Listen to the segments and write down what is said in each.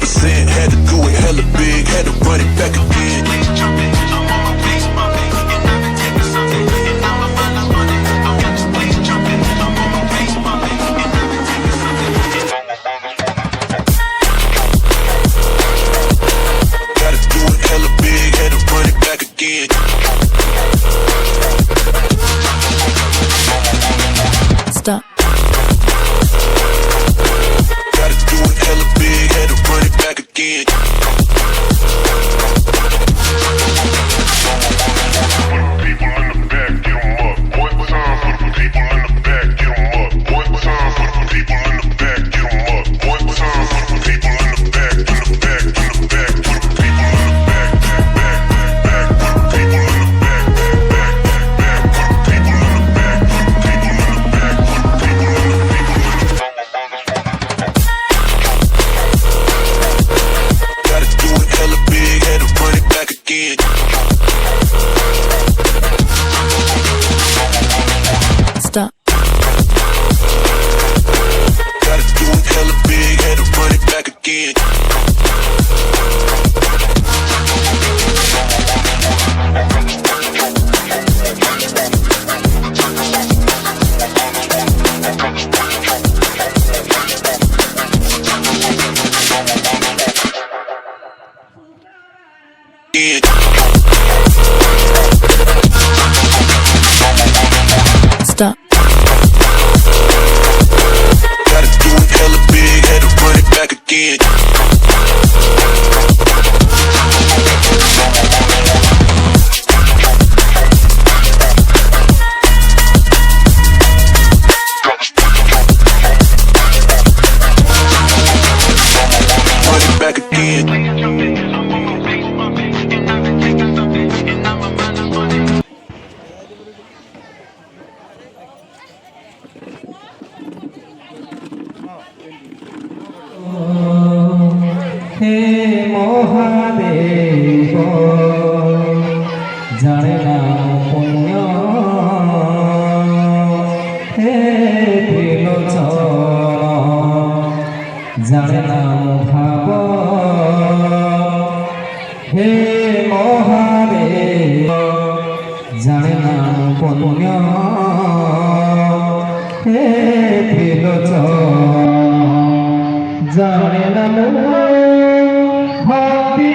100%. Had to do it hella big, had to run it back again. Gotta do it hella big, had to run it back again. Stop. Gotta do it hella big, had to run it back again. People in the back, get 'em up. What time for the people in the back, get 'em up. What time for the people in the back, get 'em up. What time for the people in the back, in the back, in the back, for the people in the back, back, back, for the people in the back, back, back, for the people in the back, for the people in the back, for the people in the Gotta do it hella big, had to run it back again. Stop. Gotta do it hella big, had to run it back again. Again. Stop. Gotta do it hella big, had to run it back again. Run it back again. হে মহাদেব জানে না পুণ্য হে ত্রিলোচন জানে না ভাব হে মহাদেব জানে না পুণ্য হে ত্রিলোচন জানে না ভাবি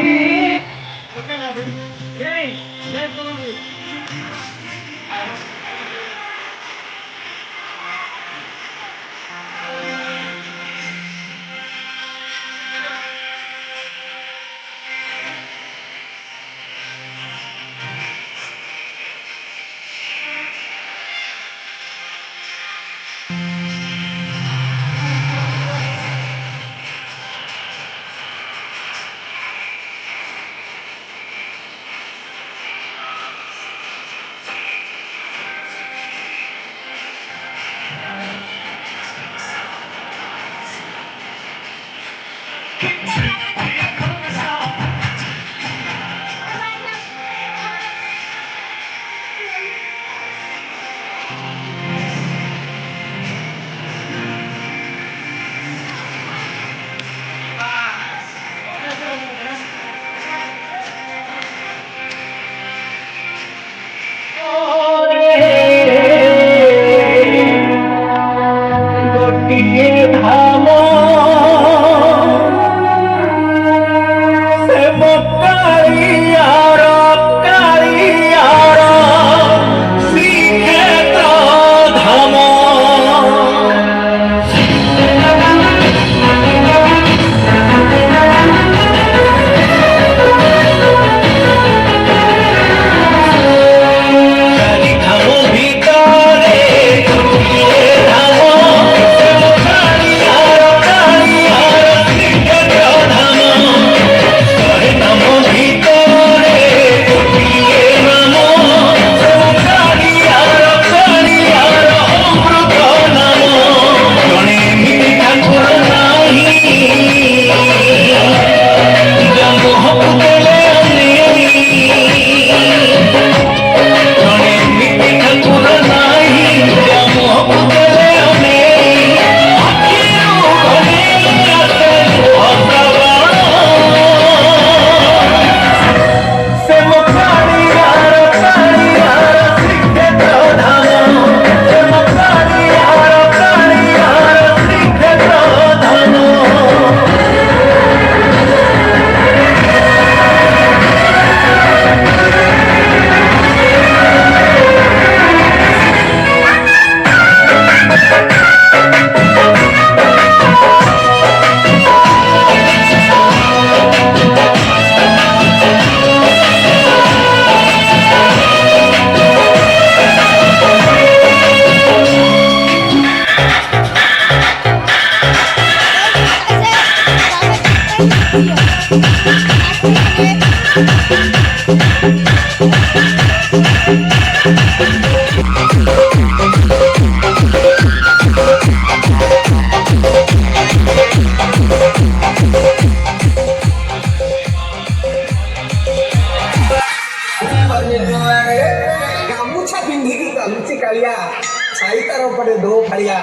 ନାଇଁ ତାର ପଟେ ଦୋ କାଳିଆ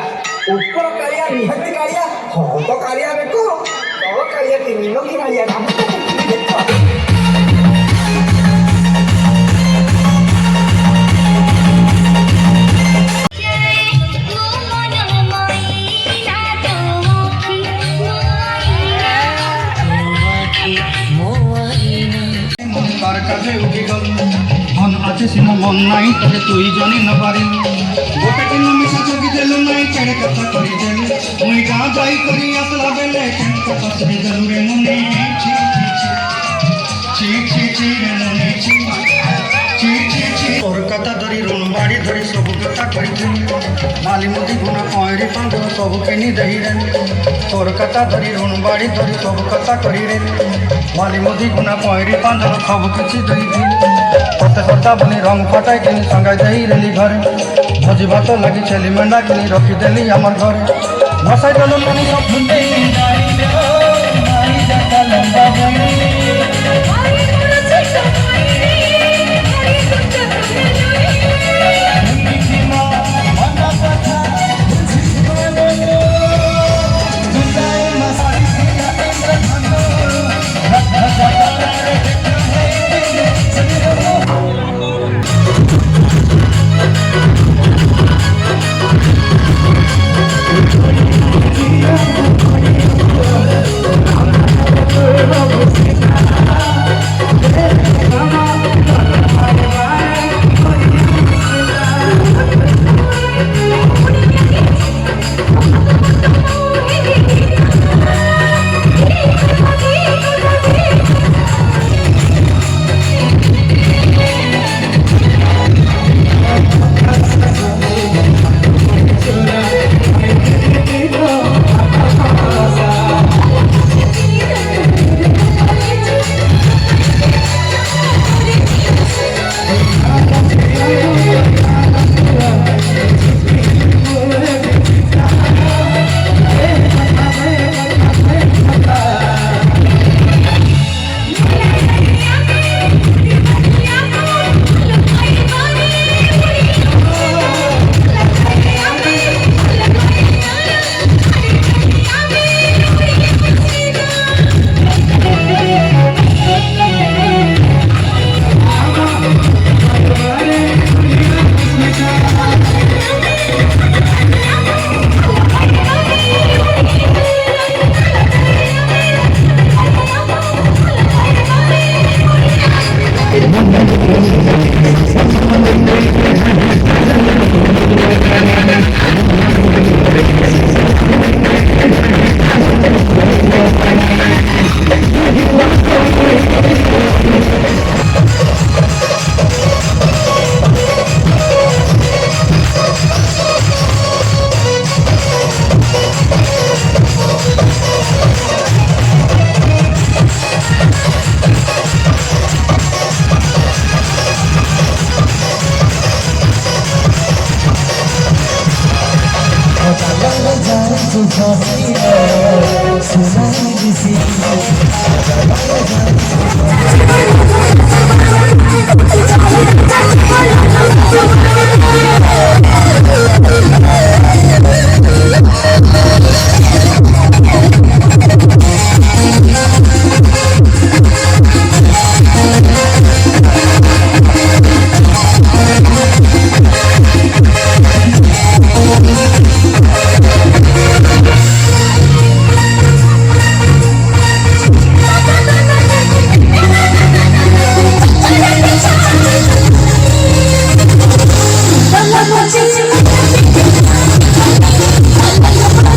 ଉପର କାଳିଆ ନିହାତି କାଳିଆ ହବ କାଳିଆ ଦେଖ ତଳ କାଳିଆ ତିନି କି କାଳିଆ ନାମ ଦେଖ তার কাছে উঠে গেল মন আছে সিনা মন নাই তবে তুই জানি না পারি গোটে দিন মিশা চকি দেলু নাই কেড়ে কথা করি দেলু মুই গা যাই করি আসলা বেলে কেন কথা করি দেলু রে মনে ছি ছি ছি ছি রে মনে ছি ছি ছি ছি তোর কথা ধরি রুণ বাড়ি ধরি সবু কথা কইছিলি মালি মুদি গুনা কয়রি পাঁদ সবু কিনি দেই রে তোর কথা ধরি রুণ বাড়ি ধরি সবু কথা করি রে মালি মুদি গুনা কয়রি পাঁদ সবু কিছু দেই দিলি তোতে কথা বলি রং ফটাই কিনি সঙ্গাই দেই রেলি ঘরে ভোজি ভাত লাগি ছেলি মেন্ডা কিনি রখি দেলি আমার ঘরে মশাই গেল মনি সব ভুলতেই যায়